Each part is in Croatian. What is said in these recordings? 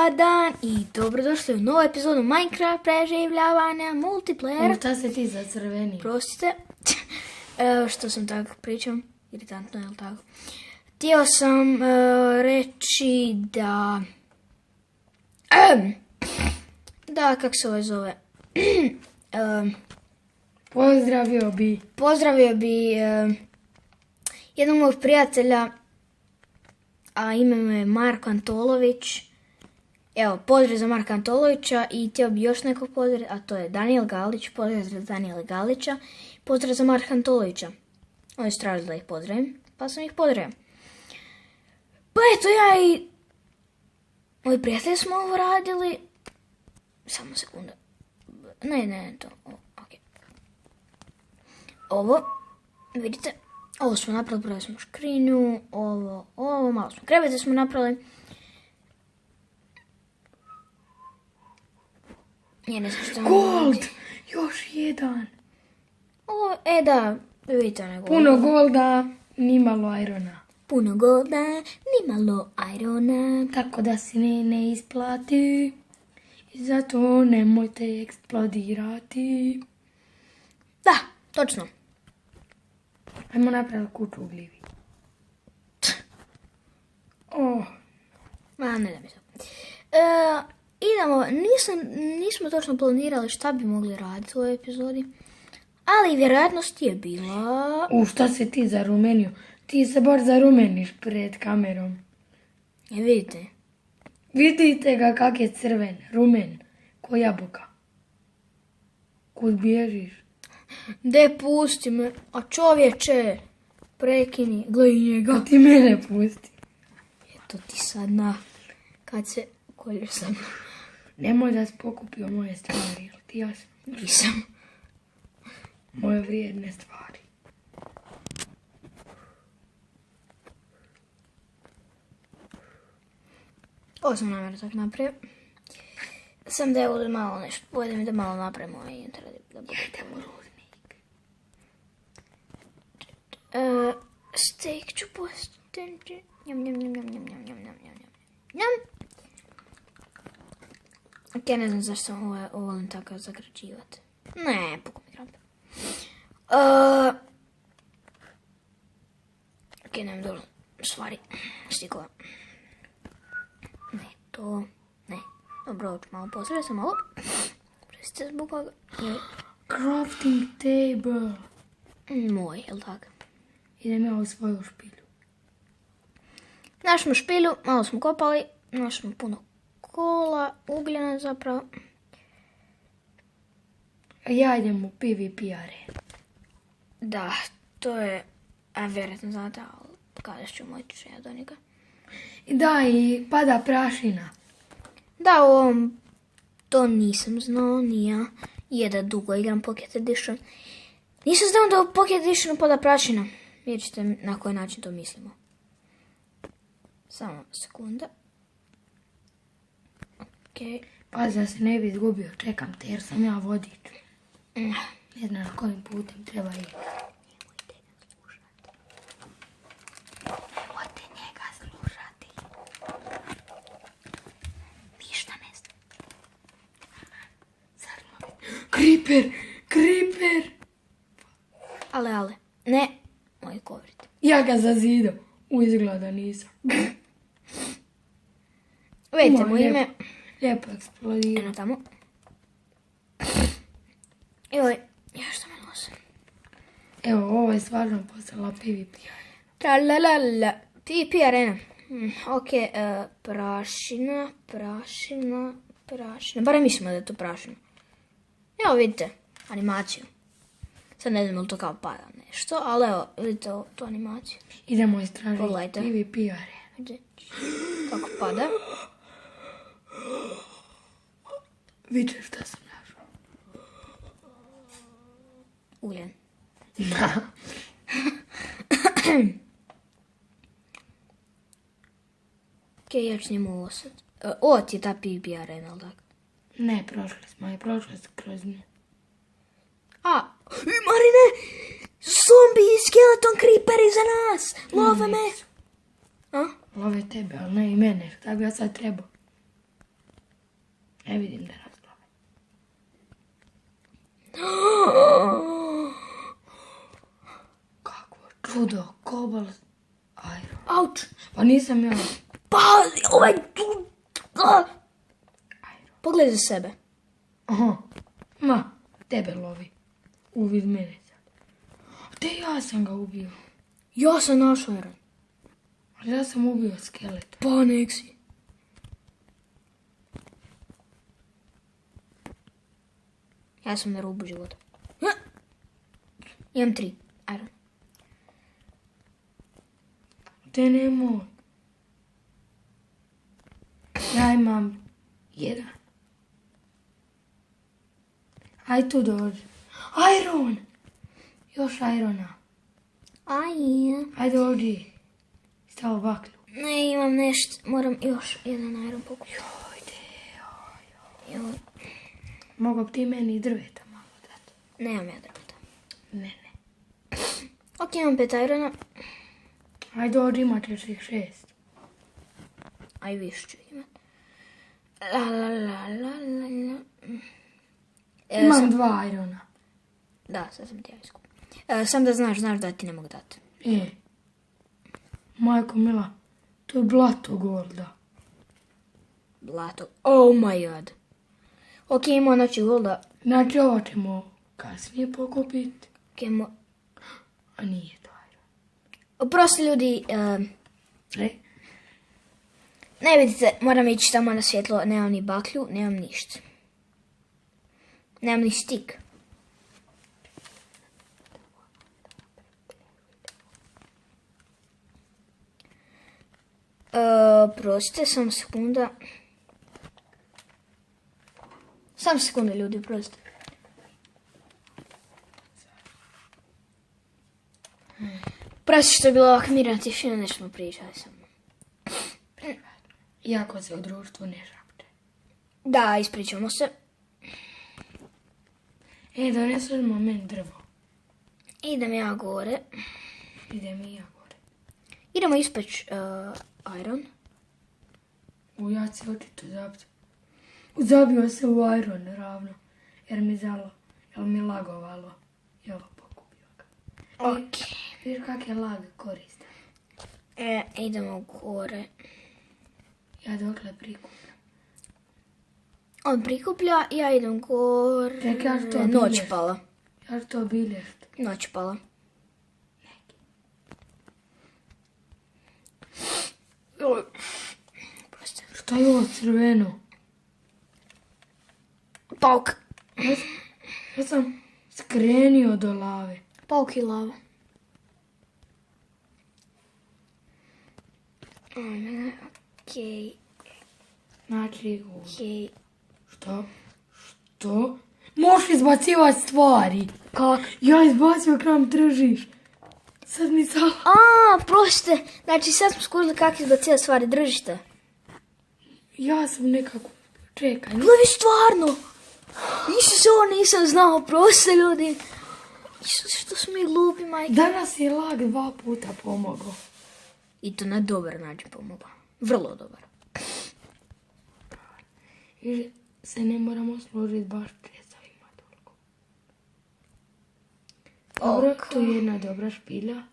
Dobar dan i dobrodošli u novu epizodu Minecraft preživljavanja multiplayer. Šta se ti za crveni? Prostite, što sam tako pričao, iritantno je li tako. Htio sam reći da kako se ovo zove, pozdravio bi jednog mojeg prijatelja, a ime mu je Marko Antolović. Evo, pozdrav za Marka Antolovića i htio bi još nekog pozdrav, a to je Daniel Galić. Pozdrav za Daniela Galića. Pozdrav za Marka Antolovića. Oni su tražili da ih pozdravim, pa sam ih pozdravio. Pa eto, ja i moji prijatelji smo ovo radili. Samo sekunda. Ne, to. Ok. Ovo, vidite, ovo smo napravili, pravili smo škrinju, ovo, malo smo krevete smo napravili. Ne znam što Gold! Još jedan. Ovo, da, vidite nego. Puno golda, nimalo irona. Puno golda, nimalo irona. Tako da se ne isplati. I zato nemojte eksplodirati. Da, točno. Ajmo napraviti kuću u gljivi. Ma, ne da mi se. Idemo, nismo točno planirali šta bi mogli raditi u ovoj epizodi, ali vjerojatnost je bila... Šta se ti zarumenio? Ti se bar zarumeniš pred kamerom. Vidite. Vidite ga kak je crven, rumen, ko jabuka. Kud bježiš? De, pusti me, a čovječe, prekini, gledaj njega. A ti mene pusti. Eto ti sad na, kad se kolješ sa mnom. Nemoj da si pokupio moje stvari, jel ti jasno? Nisam. Moje vrijedne stvari. Ovo sam namjerno tako napravio. Sam da je ovdje malo nešto, pojede mi da malo napravimo ovaj internet. Jedemo rudnik. Steak ću postati. Njam. Ok, ne znam zašto sam ovo volim tako zagrađivati. Ne, puko mi krampe. Ok, nemam dobro stvari. Stikova. Ne, to. Ne. Dobro, ovo ću malo postaviti, sam malo. Presite zbog ovoga. Crafting table. Moj, jel tako? Idem ja u svoju špilju. Našli smo špilju, malo smo kopali, našli smo puno kola, ugljena zapravo. Ja idem u PvP arenu. Da, to je, a vjerojatno znate, ali kada ću moći ću ja do njega. Da, i pada prašina. Da, u ovom, to nisam znao, ni ja. Je da dugo igram Pocket Edition. Nisam znao da u Pocket Editionu pada prašina. Vidjet ćete na koji način to mislimo. Samo sekunda. Okej. Pazi da se ne bi izgubio, čekam te jer sam ja vodič. Ne znam na kojim putem treba ići. Nemojte njega slušati. Ništa ne znam. Creeper! Ale. Ne, moj kovrit. Ja ga zazidam. Izgleda nisam. Vidite mu ime. Lijepo eksplodira. Eno tamo. Joj, ja što me nosim. Evo, ovo je stvarno postala PvP arena. Tralalala. PvP arena. Ok, prašina. Barem mislimo da je to prašina. Evo vidite, animaciju. Sad ne znam li to kao pada nešto, ali evo, vidite tu animaciju. Idemo istražiti Pogledajte. PvP arenu. Vidite kako pada. Vidite šta sam našao. Ugljen. Da. Ok, ja ću njemu ovo sad. Ovo ti je ta PvP arena, ali tako? Ne, prošli smo i prošli smo kroz nju. Marine! Zombi i skeleton creeper iza nas! Love me! Love tebe, ali ne i mene. Šta bi ja sad trebao? Ne vidim da rasplave. Kakvo čudo, kobalt, iron. Auč! Pa nisam ja. Pa, ovaj tu... Pogledaj za sebe. Aha, ma, tebe lovi. Uvid mene sad. Te ja sam ga ubio. Ja sam našao Iron. Ali ja sam ubio skelet. Pa, nek si. Ja sam na rubu života. Imam 3 Iron. Te nemoj. Ja imam 1. Aj tu dođi. Iron! Još Irona. Aj. Aj dođi. Stavo baklju. Ne, imam nešto. Moram još jedan Iron pokupiti. Joj. Mogu bi ti meni drveta malo dati. Nemam ja drveta. Ne. Ok, imam 5 Irona. Aj dođi, imat ćeš ih 6. Aj više ću imat. La. Imam 2 Irona. Da, sad sam ti ja iskupio. Sam da znaš da ti ne mogu dati. Majko mila, to je blato golda. Blato. Oh my god. Ok, imamo znači golda. Znači ovo ćemo kasnije pokupiti. Ok, A nije to Iron. oprosti ljudi, ne vidite, moram ići tamo na svjetlo, nemam ni baklju, nemam ništa. Nemam ni stik. Prostite, samo sekunda. Samo sekunde ljudi, prostite. Prosti što je bilo ovako mirno tišina, nećemo pričati samo. Iako se u društvu ne žapte. Da, ispričamo se. Donesemo meni drvo. Idem ja gore. Idem i ja gore. Idemo ispeć Iron. Ja se očito zabio se u Iron ravno. Jer mi lagovalo. Evo, pokupio ga. Ok. Viš kak je lag koristan. Idemo gore. Ja dokle prikupljam. On prikuplja, ja idem gore. Čekaj, ja što Noć bilješt. pala. Ja što bilješt. Noć pala. Proste. Šta je ovo crveno? Pauk. Ja sam skrenio do lave. Pauk i lava. Okej. Znači, Okej. Što? Možeš izbacivati stvari. Kak? Ja izbacio kram držiš. Sad mi sala. Proste. Znači sad smo skužili kak izbacila stvari, držište. Ja sam nekako... Čekaj. Gledaj stvarno. Isuse, ovo nisam znao, proste ljudi. Isuse, što smo mi glupi, majke. Danas je lag 2 puta pomogao. I to na dobar način pomogla. Vrlo dobar. I se ne moramo složiti baš česavima toliko. Dobro, tu je jedna dobra špilja.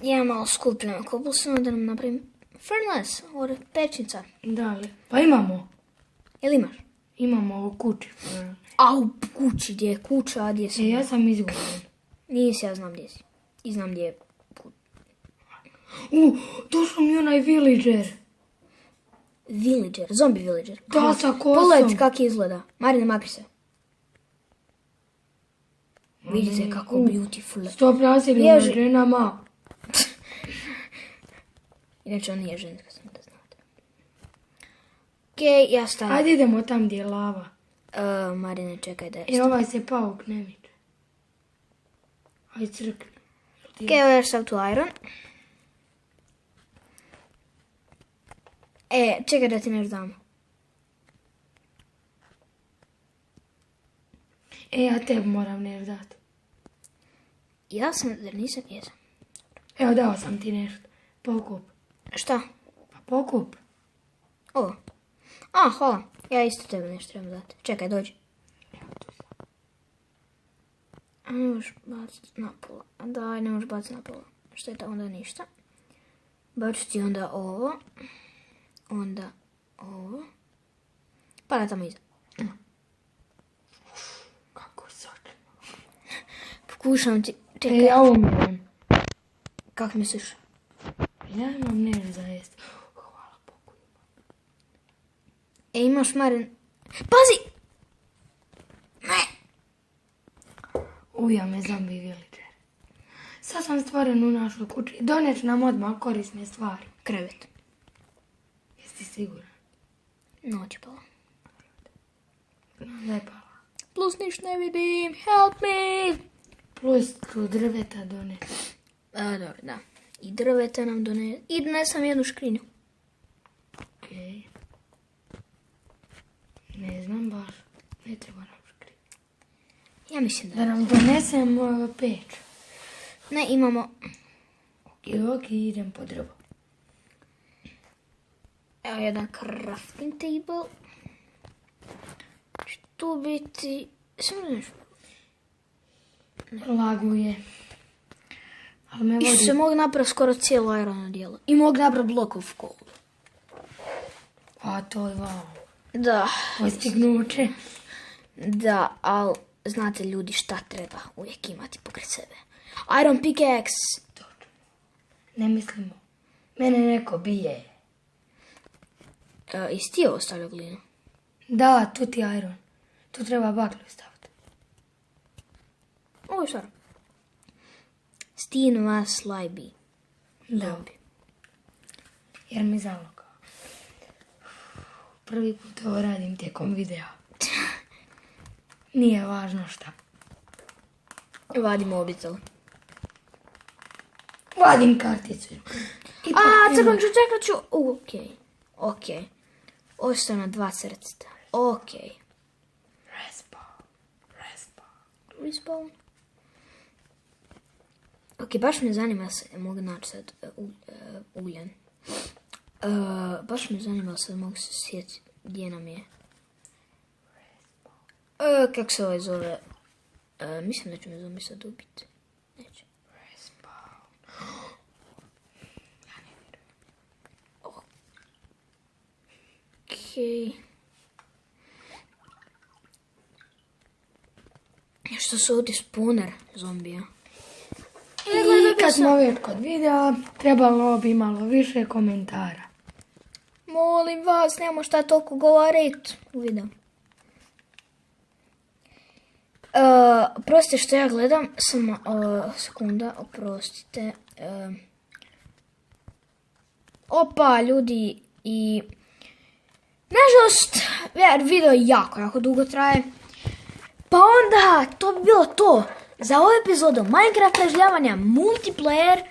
Ja malo skupljam kobusonu da nam napravim furnace, or pećnica. Da li? Pa imamo. Jel imaš? Imamo u kući. A u kući, gdje je kuća, a gdje sam? Ja sam izgubljen. Nisi, ja znam gdje si. I znam gdje je kuća. Došao mi onaj villager. Villager, zombie villager. Da, sa kosom. Pogledajte kako izgleda. Marine, makri se. Vidite kako beautiful. Stop nasilju na ženama. Inače on nije ženska, sam da znate. Okej, ja stavim. Ajde idemo tam gdje je lava. Marine, čekaj da je. Ovaj se pauk ne miče. Ajde crkni. Okej, evo ja stav tu iron. Čekaj da ti nešto dam. Ja tebi moram nešto dati. Ja sam, da nisam, jesam. Evo dao sam ti nešto. Pokup. Šta? Pa pokup. Ovo. Hvala. Ja isto tebe nešto trebam dati. Čekaj, dođi. A ne možeš baciti na pola. Daj, ne možeš baciti na pola. Što je to onda ništa. Bacit ti onda ovo. Onda ovo. Pa da tamo iza. Kako sočno. Pokušam ti... Čekaj. Ja umiram. Kak misliš? Ja imam nešto za jest. Hvala Bogu. Imaš Maren... Pazi! Ne! Uja me zombie villager. Sad sam stvoren u našoj kući. Donet nam odmah korisne stvari. Krevet. Jesi siguran? Noć je pala. Lepala. Plus niš ne vidim. Help me! Plus tu drveta donet. Dobro, da. I drveta nam donese. I donesam jednu škrinju. Okej. Ne znam baš. Ne treba nam škrinja. Ja mislim Da da. nam donesem peč. Ne, imamo... Ok, idem po drvo. Evo jedan crafting table. Će tu biti... Samo nešto. Laguje. Ali me I vodi. se mogu napraviti skoro cijelo iron dijelo. I mogu napraviti block of gold. A to je wow. Da. Postignuće. Da, ali znate ljudi šta treba uvijek imati pokraj sebe. Iron pickaxe. Ne mislimo. Mene neko bije. Jesi ti ovo stavio glinu? Da, tu ti iron. Tu treba baklju staviti. Ovo je stvarno. Steen vas lajbi. Da. Jer mi zaloga. Prvi put ovo radim tijekom videa. Nije važno šta. Vadim mobitel. Vadim karticu. Čekat ću. Okej. Ostane 2 srcita. Okej. Respawn. Ok, baš me zanima se mogu naći sad uljan. Baš me zanima se mogu se sjetiti gdje nam je. Kako se ovaj zove? Mislim da će me zombi sad ubiti. Neće. Okej. Što su ovdje spawner zombija? I kad smo već kod videa, trebalo bi malo više komentara. Molim vas, nemamo šta toliko govorit u videu. Oprostite što ja gledam, samo sekunda, oprostite. Opa, ljudi, i nažalost, video jako dugo traje. Pa onda, to bi bilo to za ovu epizodu Minecraft preživljavanja multiplayer.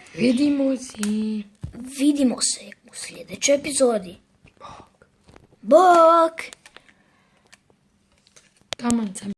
Vidimo se u sljedećoj epizodi. Bok! Taman sam